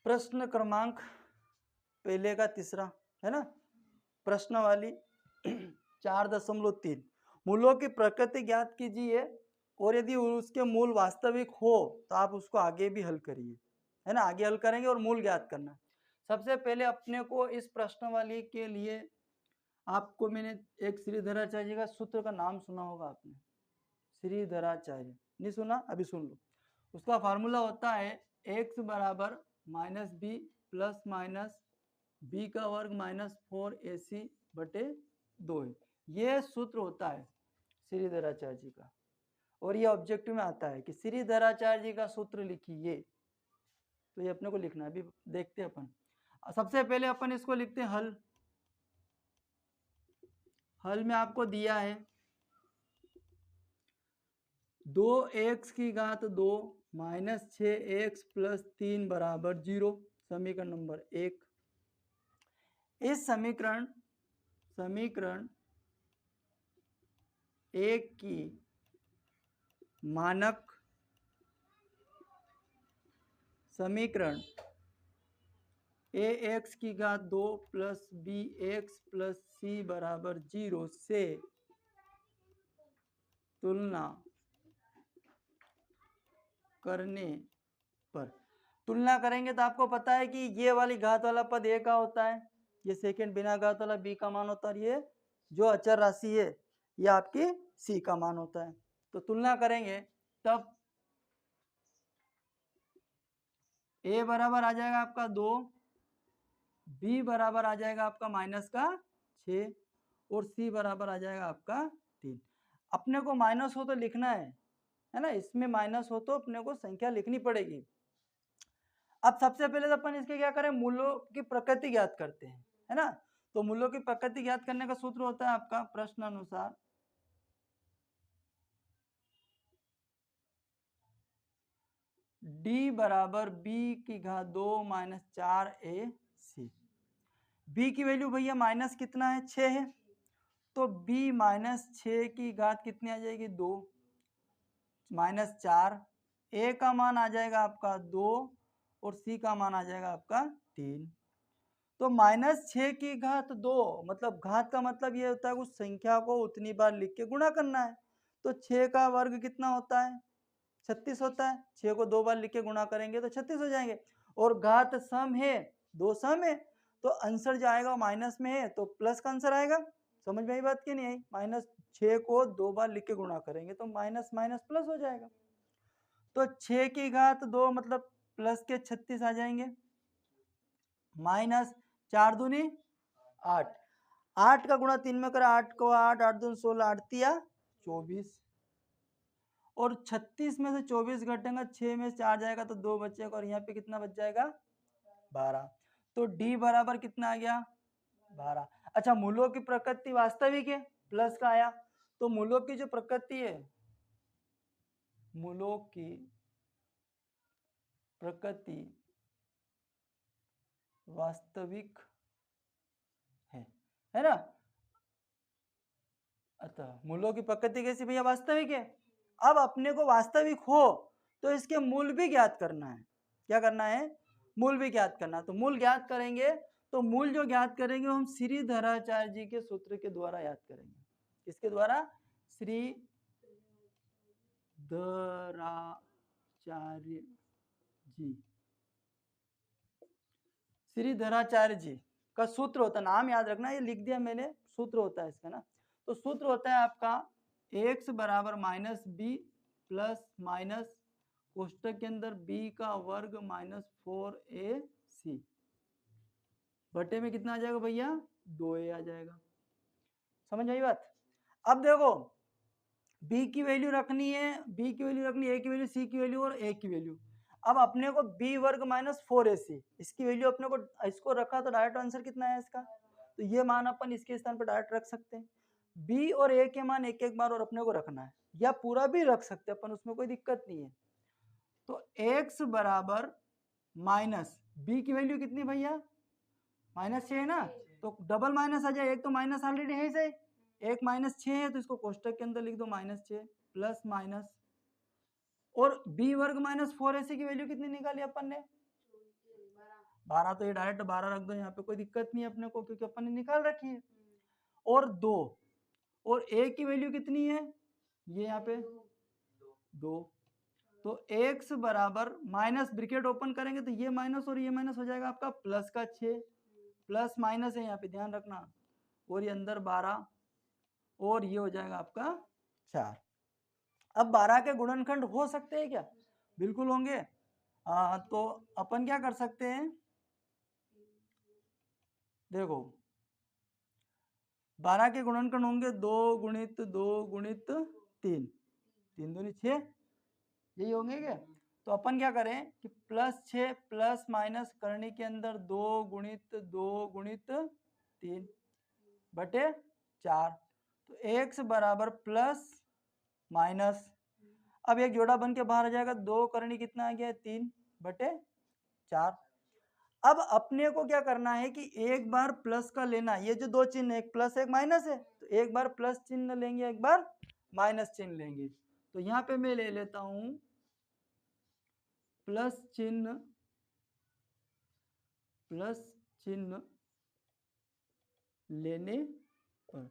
प्रश्न क्रमांक पहले का तीसरा है ना, प्रश्नावली 4.3 मूलों की प्रकृति ज्ञात कीजिए और यदि उसके मूल वास्तविक हो तो आप उसको आगे भी हल करिए, है ना। आगे हल करेंगे और मूल ज्ञात करना। सबसे पहले अपने को इस प्रश्नावली के लिए आपको मैंने एक श्रीधराचार्य जी का सूत्र का नाम सुना होगा आपने, श्रीधराचार्य, नहीं सुना? अभी सुन लो। उसका फार्मूला होता है x बराबर minus b plus minus b का वर्ग माइनस 4ac बटे 2 है। ये सूत्र होता है श्रीधराचार्य जी का, और ये ऑब्जेक्टिव में आता है कि श्रीधराचार्य जी का सूत्र लिखिए। तो ये अपने को लिखना है, अभी देखते हैं अपन। सबसे पहले अपन इसको लिखते हैं हल। हल में आपको दिया है 2x की घात 2 माइनस 6x प्लस 3 बराबर 0, समीकरण नंबर 1। इस समीकरण एक की मानक समीकरण ax की घात 2 प्लस bx प्लस c बराबर 0 से तुलना करने पर, तुलना करेंगे तो आपको पता है कि ये वाली घात वाला पद a का होता है, ये सेकंड बिना घात वाला b का मान होता है, ये जो अचर राशि है ये आपकी c का मान होता है। तो तुलना करेंगे तब a बराबर आ जाएगा आपका 2, b बराबर आ जाएगा आपका माइनस का 6 और c बराबर आ जाएगा आपका 3। अपने को माइनस हो तो लिखना है ना, इसमें माइनस हो तो अपने को संख्या लिखनी पड़ेगी। अब सबसे पहले तो अपन इसके क्या करें, मूलों की प्रकृति ज्ञात करते हैं, है ना। तो मूलों की प्रकृति ज्ञात करने का सूत्र होता है आपका प्रश्न अनुसार d बराबर b की घात 2 माइनस 4ac। b की वैल्यू भैया माइनस कितना है, 6 है, तो b माइनस 6 की घात कितनी आ जाएगी, 2 माइनस 4, a का मान आ जाएगा आपका 2 और c का मान आ जाएगा आपका 3। तो माइनस 6 की घात 2 मतलब घात का मतलब ये होता है उस संख्या को उतनी बार लिख के गुणा करना है। तो 6 का वर्ग कितना होता है, 36 होता है। 6 को 2 बार लिख के गुणा करेंगे तो 36 हो जाएंगे। और घात सम है, 2 सम है, तो आंसर जो आएगा माइनस में है तो प्लस का आंसर आएगा। समझ में आई बात की नहीं आई? माइनस 6 को 2 बार लिख के गुणा करेंगे तो माइनस माइनस प्लस हो जाएगा। तो 6 की घात 2 मतलब प्लस के 36 आ जाएंगे, माइनस 4 दूनी 8, 8 का गुणा 3 में करा 8 को 8, 8 दूनी 16, 8 तिया 24, और 36 में से 24 घटेगा, 6 में से 4 जाएगा तो 2 बचेगा, और यहाँ पे कितना बच जाएगा, 12। तो d बराबर कितना आ गया, 12। अच्छा, मूलों की प्रकृति वास्तविक है, प्लस का आया, तो मूलों की जो प्रकृति है, मूलों की प्रकृति वास्तविक है ना। अतः मूलों की प्रकृति कैसी भैया, वास्तविक है। अब अपने को वास्तविक हो तो इसके मूल भी ज्ञात करना है। क्या करना है, मूल भी ज्ञात करना है। तो मूल ज्ञात करेंगे तो मूल जो ज्ञात करेंगे हम श्रीधराचार्य जी के सूत्र के द्वारा याद करेंगे। किसके द्वारा, श्रीधराचार्य जी, श्रीधराचार्य जी का सूत्र होता है, नाम याद रखना, ये लिख दिया मैंने, सूत्र होता है इसका ना। तो सूत्र होता है आपका x बराबर माइनस बी प्लस माइनस कोष्टक के अंदर b का वर्ग माइनस 4ac बटे में कितना आ जाएगा भैया, 2a आ जाएगा। समझ आई बात? अब देखो b की वैल्यू रखनी है, b की वैल्यू रखनी है, a की वैल्यू, c की वैल्यू और a की वैल्यू। अब अपने को b वर्ग माइनस 4ac इसकी वैल्यू अपने को, इसको रखा तो डायरेक्ट आंसर कितना है इसका, तो ये मान अपन इसके स्थान पर डायरेक्ट रख सकते हैं। b और a के मान एक एक बार और अपने को रखना है, या पूरा भी रख सकते हैं अपन, उसमें कोई दिक्कत नहीं है। तो x बराबर माइनस b की वैल्यू कितनी भैया, माइनस 6 है ना, तो डबल माइनस आ जाए, एक तो माइनस ऑलरेडी है सही, एक माइनस 6 है तो इसको कोष्टक के अंदर लिख दो माइनस 6 प्लस माइनस, और b वर्ग माइनस 4ac की वैल्यू कितनी निकाली अपन ने, 12 तो ये डायरेक्ट 12 रख दो यहाँ पे, कोई दिक्कत नहीं है अपने को क्योंकि अपन ने निकाल रखी है। और 2 और a की वैल्यू कितनी है, ये यहाँ पे 2। तो x बराबर माइनस, ब्रिकेट ओपन करेंगे तो ये माइनस और ये माइनस हो जाएगा आपका प्लस का 6, प्लस माइनस है यहाँ पे ध्यान रखना, और ये अंदर 12 और ये हो जाएगा आपका 4। अब 12 के गुणनखंड हो सकते हैं क्या, बिल्कुल होंगे। तो अपन क्या कर सकते हैं, देखो 12 के गुणनखंड होंगे 2 गुणित 2 गुणित 3, 3 दूनी 6, यही होंगे क्या। तो अपन क्या करें कि प्लस 6 प्लस माइनस करने के अंदर 2 गुणित 3 बटे 4, तो x बराबर प्लस माइनस, अब एक जोड़ा बन के बाहर आ जाएगा, 2 करनी कितना आ गया 3 बटे 4। अब अपने को क्या करना है कि एक बार प्लस का लेना, ये जो दो चिन्ह है एक प्लस एक माइनस है, तो एक बार प्लस चिन्ह लेंगे एक बार माइनस चिन्ह लेंगे। तो यहाँ पे मैं ले लेता हूं प्लस चिन्ह लेने पर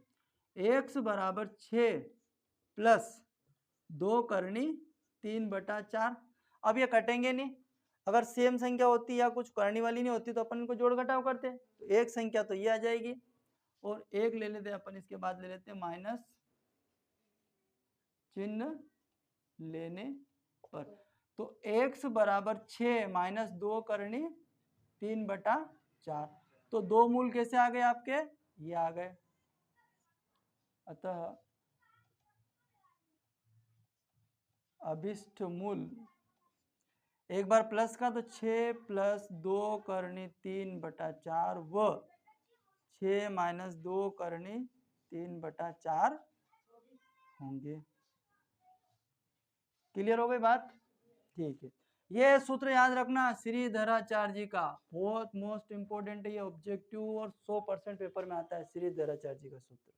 x बराबर 6 प्लस 2 करनी 3 बटा 4। अब ये कटेंगे नहीं, अगर सेम संख्या होती या कुछ करने वाली नहीं होती तो अपन इनको जोड़ घटाव करते, तो एक संख्या तो ये आ जाएगी और एक ले लेते हैं अपन, इसके बाद ले लेते हैं माइनस चिन्ह लेने पर। तो x बराबर 6 माइनस 2 करनी 3 बटा 4, तो दो मूल कैसे आ गए आपके, ये आ गए। अतः अभिष्ट मूल एक बार प्लस का तो 6 प्लस 2 करनी 3 बटा 4 व 6 माइनस 2 करनी 3 बटा 4 होंगे। क्लियर हो गई बात, ठीक है। ये सूत्र याद रखना श्रीधराचार्य जी का, बहुत मोस्ट इंपोर्टेंट है ये, ऑब्जेक्टिव और 100% पेपर में आता है श्रीधराचार्य जी का सूत्र।